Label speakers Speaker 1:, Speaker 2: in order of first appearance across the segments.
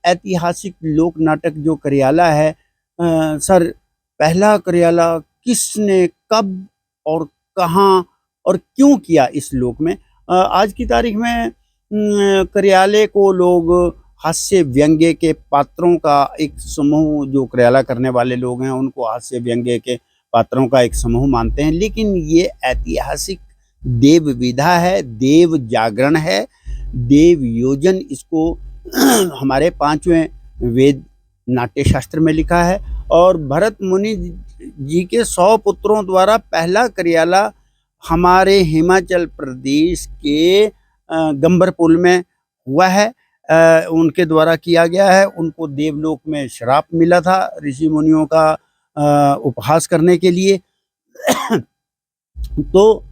Speaker 1: ऐतिहासिक लोक नाटक जो करियाला है, सर, पहला करियाला किसने, कब और कहाँ और क्यों किया इस लोक में? आज की तारीख में करियाले को लोग हास्य व्यंग्य के पात्रों का एक समूह, जो करियाला करने वाले लोग हैं उनको हास्य व्यंग्य के पात्रों का एक समूह मानते हैं, लेकिन ये ऐतिहासिक देव विधा है, देव जागरण है, देव योजन इसको हमारे पांचवें वेद नाट्य शास्त्र में लिखा है। और भरत मुनि जी के 100 पुत्रों द्वारा पहला करियाला हमारे हिमाचल प्रदेश के गंबरपुल में हुआ है, उनके द्वारा किया गया है। उनको देवलोक में श्राप मिला था ऋषि मुनियों का उपहास करने के लिए। तो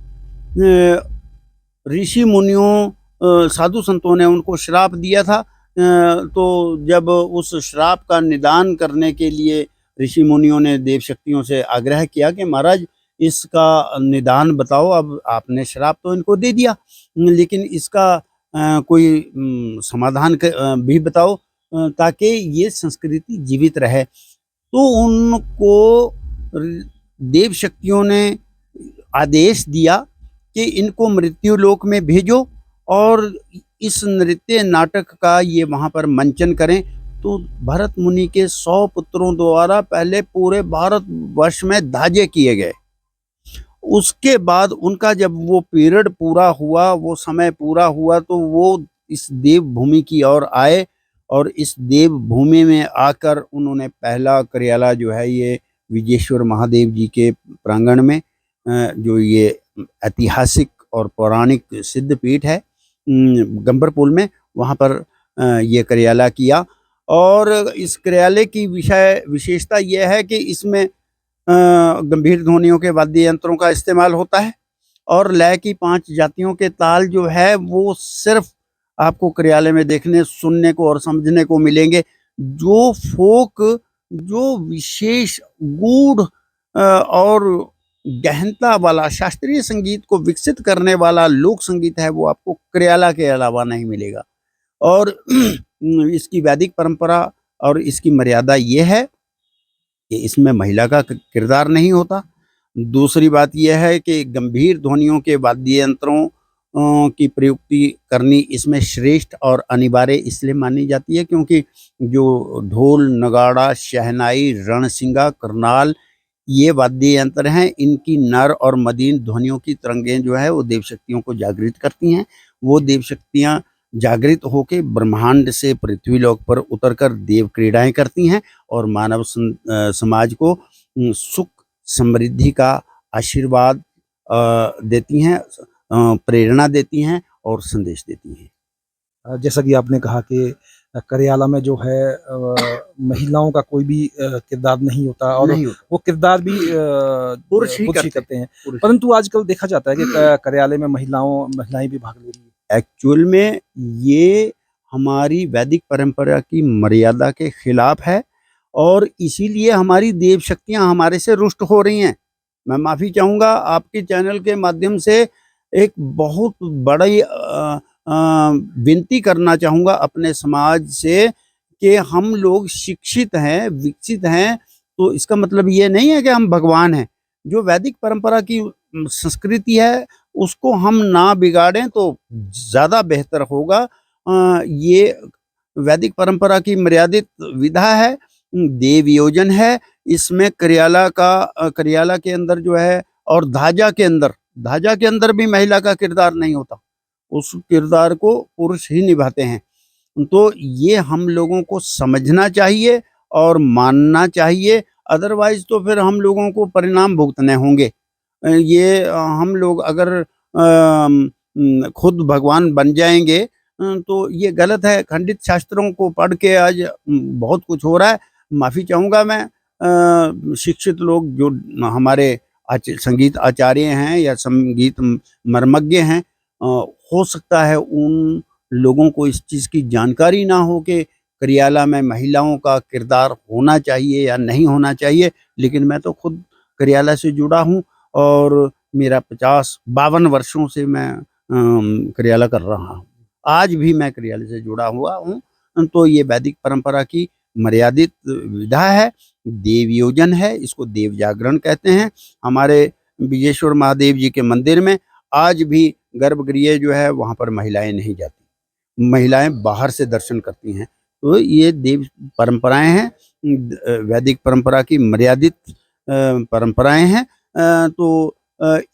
Speaker 1: ऋषि मुनियों, साधु संतों ने उनको श्राप दिया था। तो जब उस श्राप का निदान करने के लिए ऋषि मुनियों ने देव शक्तियों से आग्रह किया कि महाराज इसका निदान बताओ, अब आपने श्राप तो इनको दे दिया, लेकिन इसका कोई समाधान भी बताओ, ताकि ये संस्कृति जीवित रहे। तो उनको देव शक्तियों ने आदेश दिया कि इनको मृत्यु लोक में भेजो और इस नृत्य नाटक का ये वहाँ पर मंचन करें। तो भरत मुनि के 100 पुत्रों द्वारा पहले पूरे भारत वर्ष में धाजे किए गए। उसके बाद उनका जब वो पीरियड पूरा हुआ, वो समय पूरा हुआ, तो वो इस देव भूमि की ओर आए और इस देव भूमि में आकर उन्होंने पहला करियाला जो है ये विजेश्वर महादेव जी के प्रांगण में, जो ये ऐतिहासिक और पौराणिक सिद्ध पीठ है गंबरपुल में, वहाँ पर ये करियाला किया। और इस करियाले की विशेषता यह है कि इसमें गंभीर ध्वनियों के वाद्य यंत्रों का इस्तेमाल होता है और लय की 5 जातियों के ताल जो है वो सिर्फ आपको करियाले में देखने, सुनने को और समझने को मिलेंगे। जो फोक, जो विशेष गूढ़ और गहनता वाला शास्त्रीय संगीत को विकसित करने वाला लोक संगीत है, वो आपको करियाला के अलावा नहीं मिलेगा। और इसकी वैदिक परंपरा और इसकी मर्यादा ये है कि इसमें महिला का किरदार नहीं होता। दूसरी बात यह है कि गंभीर ध्वनियों के वाद्य यंत्रों की प्रयुक्ति करनी इसमें श्रेष्ठ और अनिवार्य इसलिए मानी जाती है क्योंकि जो ढोल, नगाड़ा, शहनाई, रणसिंगा, करनाल, ये वाद्य यंत्र हैं, इनकी नर और मदीन ध्वनियों की तरंगें जो है वो देव शक्तियों को जागृत करती हैं। वो देव शक्तियाँ जागृत होकर ब्रह्मांड से पृथ्वीलोक पर उतरकर देव क्रीड़ाएं करती हैं और मानव समाज को सुख समृद्धि का आशीर्वाद देती हैं, प्रेरणा देती हैं और संदेश देती हैं।
Speaker 2: जैसा कि आपने कहा कि करियाला में जो है महिलाओं का कोई भी किरदार नहीं होता और नहीं होता। वो किरदार भी पुरुष ही करते हैं, परंतु आजकल देखा जाता है कि करियाले में महिलाएं भी भाग ले रही है।
Speaker 1: एक्चुअल में ये हमारी वैदिक परंपरा की मर्यादा के खिलाफ है और इसीलिए हमारी देव शक्तियां हमारे से रुष्ट हो रही हैं। मैं माफ़ी चाहूँगा आपके चैनल के माध्यम से, एक बहुत बड़ी विनती करना चाहूँगा अपने समाज से कि हम लोग शिक्षित हैं, विकसित हैं, तो इसका मतलब ये नहीं है कि हम भगवान हैं। जो वैदिक परंपरा की संस्कृति है उसको हम ना बिगाड़ें तो ज़्यादा बेहतर होगा। ये वैदिक परंपरा की मर्यादित विधा है, देव योजन है, इसमें करियाला के अंदर जो है और धाजा के अंदर भी महिला का किरदार नहीं होता, उस किरदार को पुरुष ही निभाते हैं। तो ये हम लोगों को समझना चाहिए और मानना चाहिए, अदरवाइज तो फिर हम लोगों को परिणाम भुगतने होंगे। ये हम लोग अगर खुद भगवान बन जाएंगे तो ये गलत है। खंडित शास्त्रों को पढ़ के आज बहुत कुछ हो रहा है। माफ़ी चाहूँगा मैं, शिक्षित लोग जो हमारे संगीत आचार्य हैं या संगीत मर्मज्ञ हैं, हो सकता है उन लोगों को इस चीज़ की जानकारी ना हो कि करियाला में महिलाओं का किरदार होना चाहिए या नहीं होना चाहिए। लेकिन मैं तो खुद करियाला से जुड़ा हूँ और मेरा 52 वर्षों से मैं करियाला कर रहा हूँ। आज भी मैं करियाले से जुड़ा हुआ हूँ। तो ये वैदिक परंपरा की मर्यादित विधा है, देवयोजन है, इसको देव जागरण कहते हैं। हमारे विजेश्वर महादेव जी के मंदिर में आज भी गर्भगृह जो है वहाँ पर महिलाएं नहीं जाती, महिलाएं बाहर से दर्शन करती हैं। तो ये देव परंपराएं हैं, वैदिक परंपरा की मर्यादित परंपराएं हैं। तो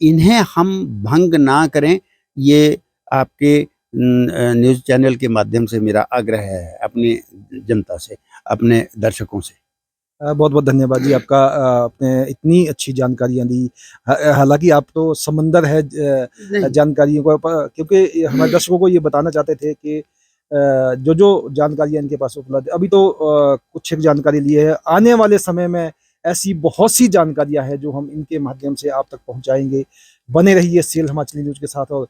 Speaker 1: इन्हें हम भंग ना करें, ये आपके न्यूज़ चैनल के माध्यम से मेरा आग्रह है अपनी जनता से, अपने दर्शकों से।
Speaker 2: बहुत बहुत धन्यवाद जी आपका, आपने इतनी अच्छी जानकारियां दी। हालांकि आप तो समंदर है जानकारियों को, क्योंकि हमारे दर्शकों को ये बताना चाहते थे कि जो जो जानकारियां इनके पास उपलब्ध है, अभी तो कुछ एक जानकारी ली है, आने वाले समय में ऐसी बहुत सी जानकारियां हैं जो हम इनके माध्यम से आप तक पहुंचाएंगे। बने रहिए सील हिमाचली न्यूज़ के साथ और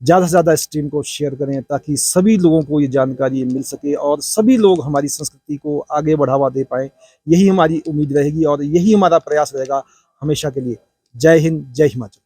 Speaker 2: ज़्यादा से ज़्यादा स्ट्रीम को शेयर करें ताकि सभी लोगों को ये जानकारी मिल सके और सभी लोग हमारी संस्कृति को आगे बढ़ावा दे पाएँ। यही हमारी उम्मीद रहेगी और यही हमारा प्रयास रहेगा हमेशा के लिए। जय हिंद, जय हिमाचल।